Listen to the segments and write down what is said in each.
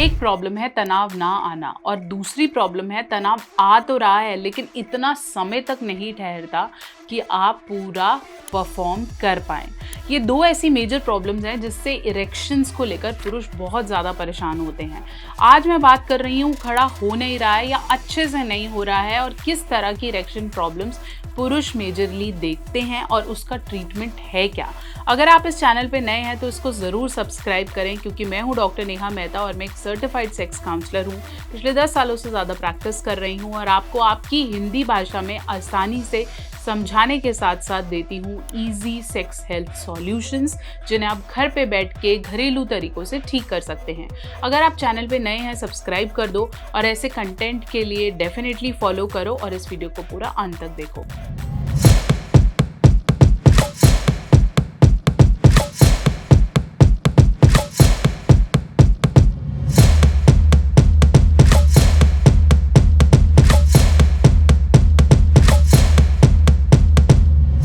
एक प्रॉब्लम है तनाव ना आना और दूसरी प्रॉब्लम है तनाव आ तो रहा है लेकिन इतना समय तक नहीं ठहरता कि आप पूरा परफॉर्म कर पाएँ। ये दो ऐसी मेजर प्रॉब्लम्स हैं जिससे इरेक्शंस को लेकर पुरुष बहुत ज़्यादा परेशान होते हैं। आज मैं बात कर रही हूँ खड़ा हो नहीं रहा है या अच्छे से नहीं हो रहा है और किस तरह की इरेक्शन प्रॉब्लम्स पुरुष मेजरली देखते हैं और उसका ट्रीटमेंट है क्या। अगर आप इस चैनल पे नए हैं तो इसको ज़रूर सब्सक्राइब करें क्योंकि मैं हूँ डॉक्टर नेहा मेहता और मैं एक सर्टिफाइड सेक्स काउंसलर हूँ। पिछले 10 सालों से ज़्यादा प्रैक्टिस कर रही हूँ और आपको आपकी हिंदी भाषा में आसानी से समझाने के साथ साथ देती हूँ ईजी सेक्स हेल्थ सॉल्यूशंस जिन्हें आप घर पे बैठ के घरेलू तरीकों से ठीक कर सकते हैं। अगर आप चैनल पे नए हैं सब्सक्राइब कर दो और ऐसे कंटेंट के लिए डेफिनेटली फॉलो करो और इस वीडियो को पूरा अंत तक देखो।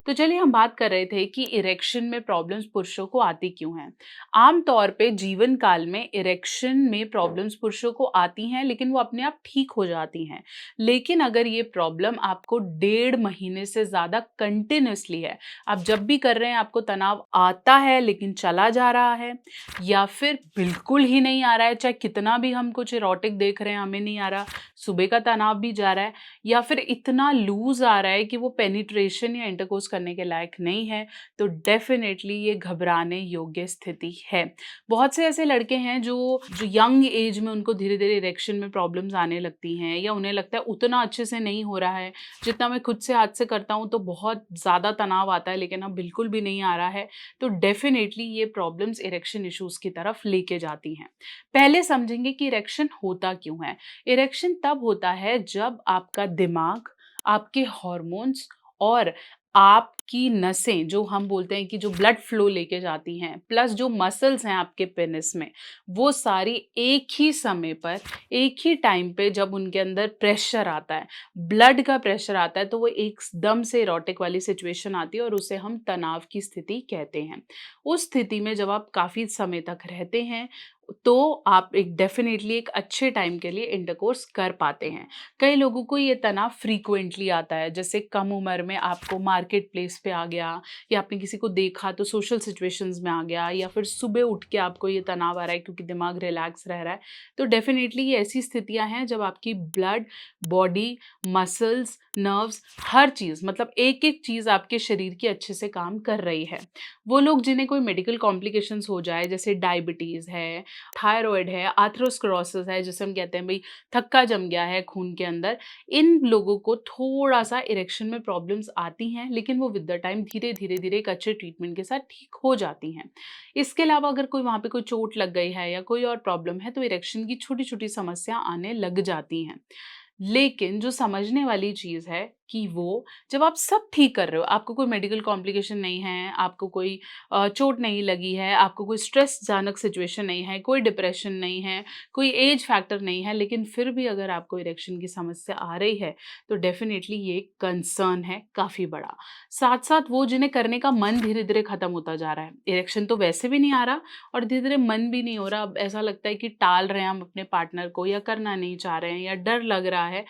तो चलिए हम बात कर रहे थे कि इरेक्शन में प्रॉब्लम्स पुरुषों को आती क्यों हैं। आम तौर पे जीवन काल में इरेक्शन में प्रॉब्लम्स पुरुषों को आती हैं लेकिन वो अपने आप ठीक हो जाती हैं। लेकिन अगर ये प्रॉब्लम आपको 1.5 महीने से ज़्यादा कंटिन्यूसली है, आप जब भी कर रहे हैं आपको तनाव आता है लेकिन चला जा रहा है, या फिर बिल्कुल ही नहीं आ रहा है, चाहे कितना भी हम कुछ इरोटिक देख रहे हैं हमें नहीं आ रहा, सुबह का तनाव भी जा रहा है, या फिर इतना लूज आ रहा है कि वो पेनिट्रेशन या इंटरकोर्स करने के लायक नहीं है, तो डेफिनेटली ये घबराने योग्य स्थिति है। बहुत से ऐसे लड़के हैं जो यंग एज में उनको धीरे धीरे इरेक्शन में प्रॉब्लम्स आने लगती हैं या उन्हें लगता है उतना अच्छे से नहीं हो रहा है जितना मैं खुद से हाथ से करता हूँ, तो बहुत ज़्यादा तनाव आता है लेकिन अब बिल्कुल भी नहीं आ रहा है, तो डेफिनेटली ये प्रॉब्लम्स इरेक्शन इश्यूज़ की तरफ लेके जाती हैं। पहले समझेंगे कि इरेक्शन होता क्यों है। इरेक्शन तब होता है जब आपका दिमाग, आपके हॉर्मोन्स और आपकी नसें, जो हम बोलते हैं कि जो ब्लड फ्लो लेके जाती हैं, प्लस जो मसल्स हैं आपके पेनिस में, वो सारी एक ही समय पर, एक ही टाइम पे जब उनके अंदर प्रेशर आता है, ब्लड का प्रेशर आता है, तो वो एकदम से इरोटिक वाली सिचुएशन आती है और उसे हम तनाव की स्थिति कहते हैं। उस स्थिति में जब आप काफ़ी समय तक रहते हैं तो आप एक डेफिनेटली एक अच्छे टाइम के लिए इंटरकोर्स कर पाते हैं। कई लोगों को ये तनाव फ्रीक्वेंटली आता है, जैसे कम उम्र में आपको मार्केट प्लेस पे आ गया या आपने किसी को देखा तो सोशल सिचुएशंस में आ गया, या फिर सुबह उठ के आपको ये तनाव आ रहा है क्योंकि दिमाग रिलैक्स रह रहा है। तो डेफिनेटली ये ऐसी स्थितियां हैं जब आपकी ब्लड, बॉडी, मसल्स, नर्व्स, हर चीज़, मतलब एक एक चीज़ आपके शरीर की अच्छे से काम कर रही है। वो लोग जिन्हें कोई मेडिकल कॉम्प्लिकेशंस हो जाए, जैसे डायबिटीज़ है, थायराइड है, आर्थरोस्क्लेरोसिस है, जिसे हम कहते हैं भाई थक्का जम गया है खून के अंदर, इन लोगों को थोड़ा-सा इरेक्शन में प्रॉब्लम्स आती हैं लेकिन वो विद द टाइम धीरे-धीरे एक अच्छे ट्रीटमेंट के साथ ठीक हो जाती हैं। इसके अलावा अगर कोई वहाँ पे कोई चोट लग गई है या कोई और प्रॉब्लम है तो इरेक्शन की छोटी-छोटी समस्या आने लग जाती हैं। लेकिन जो समझने वाली चीज़ है कि वो जब आप सब ठीक कर रहे हो, आपको कोई मेडिकल कॉम्प्लिकेशन नहीं है, आपको कोई चोट नहीं लगी है, आपको कोई स्ट्रेसजनक सिचुएशन नहीं है, कोई डिप्रेशन नहीं है, कोई एज फैक्टर नहीं है, लेकिन फिर भी अगर आपको इरेक्शन की समस्या आ रही है, तो डेफ़िनेटली ये एक कंसर्न है काफ़ी बड़ा। साथ-साथ वो जिन्हें करने का मन धीरे-धीरे खत्म होता जा रहा है, इरेक्शन तो वैसे भी नहीं आ रहा और धीरे-धीरे मन भी नहीं हो रहा, अब ऐसा लगता है कि टाल रहे हैं हम अपने पार्टनर को या करना नहीं चाह रहे हैं या डर लग रहा है,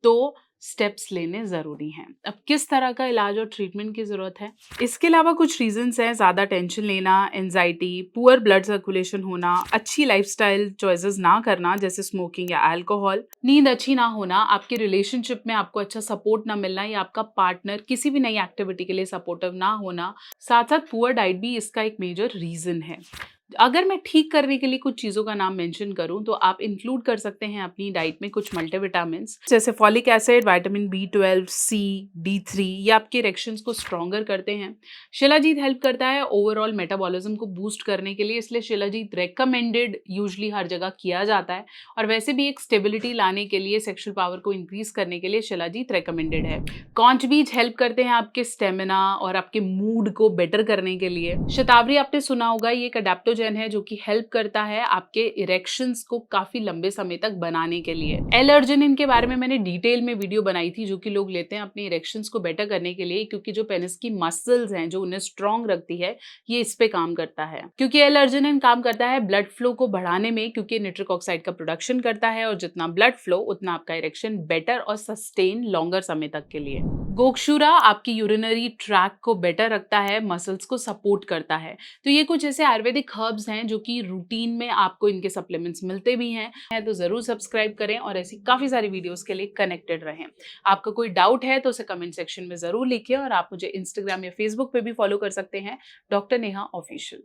तो स्टेप्स लेने ज़रूरी हैं। अब किस तरह का इलाज और ट्रीटमेंट की ज़रूरत है? इसके अलावा कुछ रीज़न्स हैं, ज़्यादा टेंशन लेना, एंग्ज़ायटी, पुअर ब्लड सर्कुलेशन होना, अच्छी लाइफ़स्टाइल चॉइसेस ना करना जैसे स्मोकिंग या अल्कोहल, नींद अच्छी ना होना, आपके रिलेशनशिप में आपको अच्छा सपोर्ट ना मिलना या आपका पार्टनर किसी भी नई एक्टिविटी के लिए सपोर्टिव ना होना, साथ-साथ पुअर डाइट भी इसका एक मेजर रीज़न है। अगर मैं ठीक करने के लिए कुछ चीज़ों का नाम मेंशन करूँ तो आप इंक्लूड कर सकते हैं अपनी डाइट में कुछ मल्टीविटामिन्स जैसे फॉलिक एसिड, विटामिन B12, सी, D3, ये आपके इरेक्शंस को स्ट्रॉन्गर करते हैं। शिलाजीत हेल्प करता है ओवरऑल मेटाबॉलिज्म को बूस्ट करने के लिए, इसलिए शिलाजीत रिकमेंडेड यूजुअली हर जगह किया जाता है और वैसे भी एक स्टेबिलिटी लाने के लिए, सेक्सुअल पावर को इंक्रीज करने के लिए शिलाजीत रिकमेंडेड है। कॉन्च बीज हेल्प करते हैं आपके स्टेमिना और आपके मूड को बेटर करने के लिए। शतावरी आपने सुना होगा, ये एक अडेप्टोजेनिक एस्ट्रोजन है जो कि हेल्प करता है आपके इरेक्शंस को काफी लंबे समय तक बनाने के लिए। एल-अर्जिनिन के बारे में मैंने डिटेल में वीडियो बनाई थी जो कि लोग लेते हैं अपने इरेक्शंस को बेटर करने के लिए, क्योंकि जो पेनिस की मसल्स हैं जो उन्हें स्ट्रॉन्ग रखती है, ये इस पे काम करता है। क्योंकि एल-अर्जिनिन काम करता है ब्लड फ्लो को बढ़ाने में, क्योंकि निट्रिक ऑक्साइड का प्रोडक्शन करता है, और जितना ब्लड फ्लो उतना आपका इरेक्शन बेटर और सस्टेन लॉन्गर समय तक के लिए। गोक्षूरा आपकी यूरिनरी ट्रैक को बेटर रखता है, मसल्स को सपोर्ट करता है। तो ये कुछ ऐसे आयुर्वेदिक हर्ब्स हैं जो कि रूटीन में आपको इनके सप्लीमेंट्स मिलते भी हैं, तो जरूर सब्सक्राइब करें और ऐसी काफी सारी वीडियोस के लिए कनेक्टेड रहें। आपका कोई डाउट है तो उसे कमेंट सेक्शन में जरूर लिखिए, और आप मुझे इंस्टाग्राम या फेसबुक पे भी फॉलो कर सकते हैं, डॉक्टर नेहा ऑफिशियल।